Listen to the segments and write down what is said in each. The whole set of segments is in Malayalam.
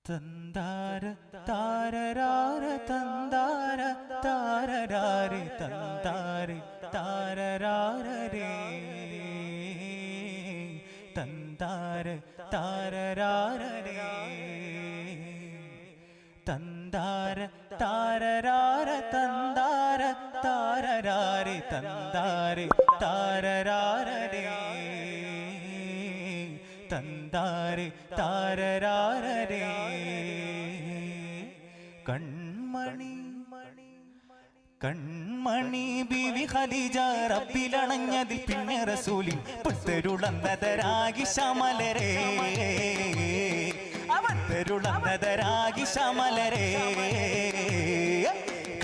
തന്താര താരരാര തന്താര താരരാരെ തന്താരെ താരരാരരേ തന്താര താരരാരരേ തന്താര താരരാര തന്താര താരരാരെ തന്താരെ താരരാരരേ തന്താരെ താരരാരരേ കൺമണി കൺമണി ബീവി ഖദീജ റബ്ബിലണഞ്ഞതിൽ പിന്നെ റസൂലിൻ പുത്തരുളന്നതരാകി ശമലരേ അവത്തരുളന്നതരാകി ശമലരേ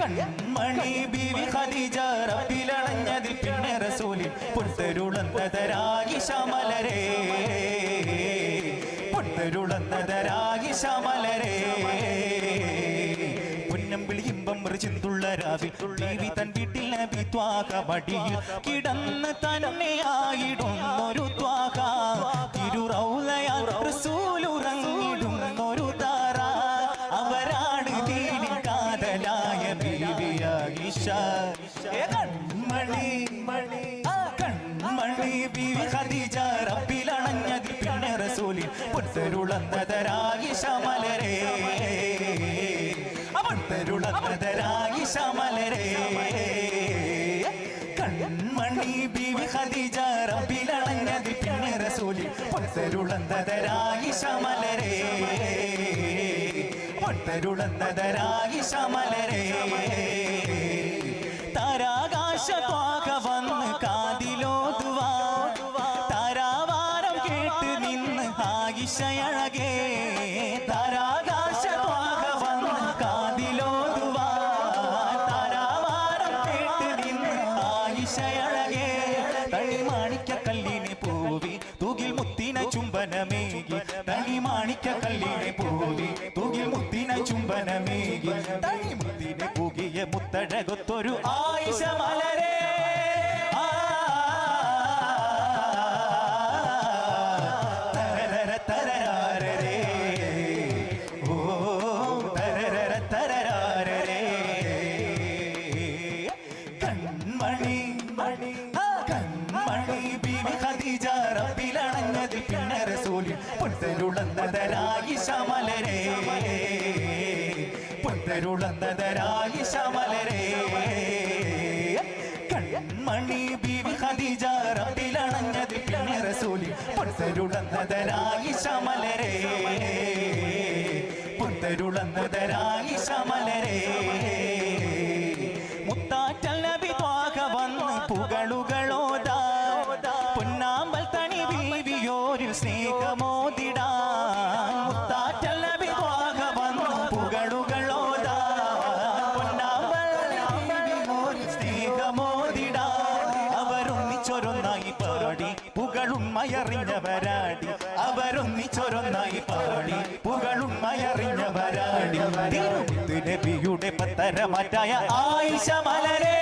കൺമണി ബീവി ഖദീജ റബ്ബിലണഞ്ഞതിൽ പിന്നെ റസൂലിൻ പുത്തരുളന്നതരാകി ശമലരേ പുത്തരുളന്നതരാകി ശമലരേ പൊന്നമ്പിളിയിമ്പം ചിന്തുള്ള രാവിൽ ബീവി തൻ വീട്ടിൽ നബി ത്വാക മടിയിൽ കിടന്ന് തന്നെയായിടുന്നൊരു ത്വാക തിരുറൗലയാൽ റസൂലുറങ്ങിടുന്നൊരു താര അവരാണ് ദീനിൻ കാതലായ ബീവി ആയിഷ കൺമണി കൺമണി ബീവി ഖദീജ റബ്ബിലണഞ്ഞതിൽ പിന്നെ റസൂലിൻ പുത്തരുളന്നതരാകി ശമലരേ അവത്തരുളന്നതരാകി ശമലരേ കൺമണി ബീവി ഖദീജ റബ്ബിലണഞ്ഞതിൽ പിന്നെ റസൂലിൻ പുത്തരുളന്നതരാകി ശമലരേ പുത്തരുളന്നതരാകി ശമലരേ താരാകാശ ത്വാക വന്ന് കാതിലോതുവാ താരാവാരം കേട്ട് നിന്ന് ആയിഷയഴകേ താരാകാശ ത്വാക വന്ന് കാതിലോതുവാ താരാവാരം കേട്ട് നിന്ന് ആയിഷയഴകേ തളിമാണിക്ക കല്ലിനെ പൂവി തൂകിൽ മുത്തിന ചുംബനമേകി തളിമാണിക്ക കല്ലിനെ പൂവി തൂകിൽ മുത്തിന ചുംബനമേകി തളിമുത്തിനെ പൂകിയ മുത്തഴകൊത്തൊരു ആയിഷ മലരേ പുത്തരുളന്നതരാകി ശമലരേ പുത്തരുളന്നതരാകി ശമലരേ കൺമണി ബീവി ഖദീജ റബ്ബിലണഞ്ഞതിൽ പിന്നെ റസൂലിൻ പുത്തരുളന്നതരാകി ശമലരേ പുത്തരുളന്നതരാകി ശമലരേ മുത്താറ്റൽ നബി ത്വാക വന്ന് പുകളുകളോതാ പൊന്നാമ്പൽ തണി ബീവിയോരിൽ സ്നേഹമോദിടാൻ മുത്താറ്റൽ നബി ത്വാക വന്ന് പുകളുകളോതാ പൊന്നാമ്പൽ ബീവിയോരിൽ സ്നേഹമോദിടാൻ അവരൊന്നിച്ചൊരൊന്നായി പാടി പുകളുണ്മയറിഞ്ഞവരാടി അവരൊന്നിച്ചൊരൊന്നായി പാടി പുകളുണ്മയറിഞ്ഞവരാടി തിരുമുത്ത് നബിയുടെ പത്തരമാറ്റായ ആയിഷ മലരേ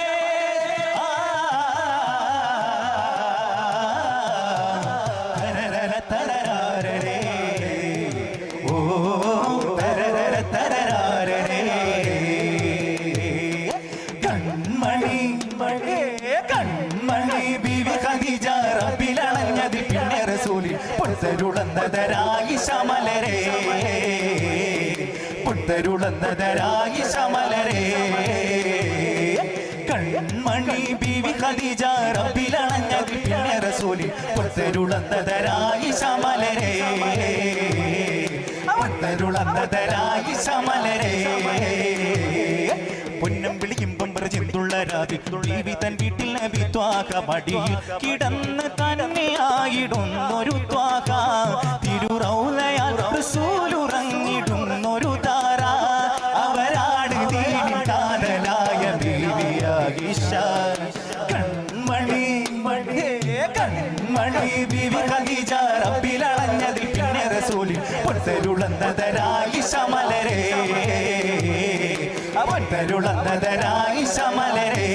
കൺമണി ബീവി ഖദീജ റബ്ബിലണഞ്ഞതിൽ പിന്നെ റസൂലിൻ പുത്തരുളന്നതരാകി ശമലരേ പുത്തരുളന്നതരാകി ശമലരേ കൺമണി ബീവി ഖദീജ റബ്ബിലണഞ്ഞതിൽ പിന്നെ റസൂലിൻ പുത്തരുളന്നതരാകി ശമലരേ പുത്തരുളന്നതരാകി ശമലരേ പൊന്നമ്പിളിയിമ്പം ചിന്തുള്ള രാവിൽ ബീവി തൻ വീട്ടിൽ നബി ത്വാക മടിയിൽ കിടന്ന് തന്നെയായിടുന്നൊരു ത്വാക തിരുറൗലയാൽ റസൂലുറങ്ങിടുന്നൊരു താര അവരാണ് ദീനിൻ കാതലായ ബീവി ആയിഷ കൺമണി കൺമണി ബീവി ഖദീജ റബ്ബിലണഞ്ഞതിൽ പിന്നെ റസൂലിൻ പുത്തരുളന്നതരാകി ശമലരേ അവത്തരുളന്നതരാകി ശമലരേ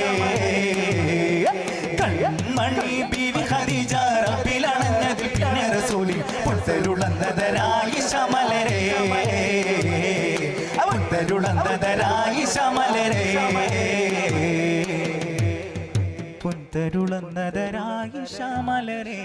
കൺമണി ബീവി ഖദീജ റബ്ബിലണഞ്ഞതിൽ പിന്നെ റസൂലിൻ പുത്തരുളന്നതരായി ശമലരേ പുൻതരുളന്നതരായി ശമലരേ പുൻതരുളന്നതരായി ശമലരേ